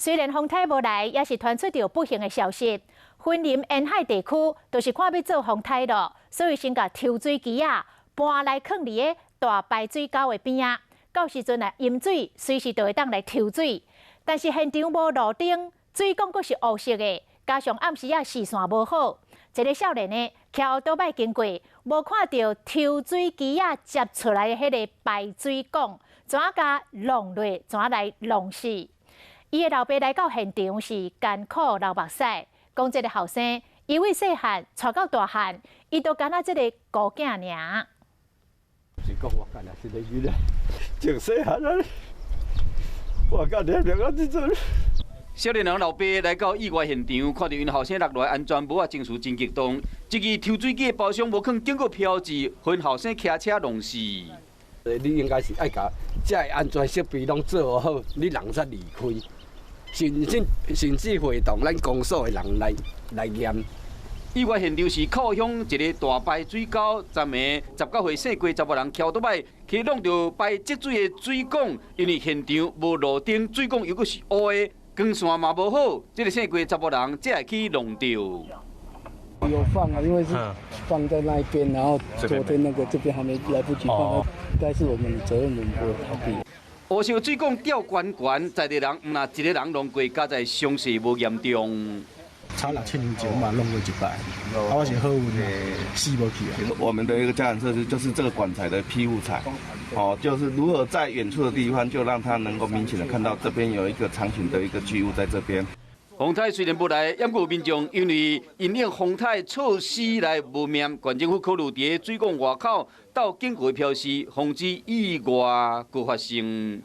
虽然风台无来，也是传出着不幸的消息。云林沿海地区都是看要做风台咯，所以先甲抽水机啊搬来放伫个大排水沟的边啊，到时阵啊淹水，随时就会当来抽水。但是现场无路灯，水管阁是乌色的，加上暗时啊视线无好，一个少年呢骑倒摆经过，无看到抽水机啊接出来的迄个排水管，怎甲弄落，怎来弄死？伊的老爸来到现场是艰苦流目屎，讲这个后生，伊为细汉带到大汉，伊都干那这个孤囝尔。是讲我干那是个囡仔，从细汉啊，我干念念到即阵。少年人老爸来到意外现场，看到因后生落来安全帽啊，情绪真激动。一支抽水机的包厢无肯经过漂至，因后生骑车弄死。你应该是爱甲这安全设备拢做好，你人才离开。甚至会动咱公所的人来验。意外现场是靠向一个大排水沟，昨暝19岁姓郭查某人桥倒摆去弄到排积水的水管，因为现场无路灯，水管又阁是乌的，光线嘛无好，这个姓郭查某人才会去弄到。有放啊，因为是放在那一边，然后昨天那个这边还没来不及放，应该是我们的责任，我们不会逃避。乌色水管吊悬悬，在地人毋若一个人弄过，加在伤势无严重。差6000年前嘛弄过100，我是好运的，死无去啊。我们的一个家长设施就是这个管材的披雾材，就是如何在远处的地方就让他能够明显的看到这边有一个长形的一个巨物在这边。风台虽然不来，也有民众因为因应风台措施来无命，县政府考虑伫水管外口到警局标示，防止意外搁发生。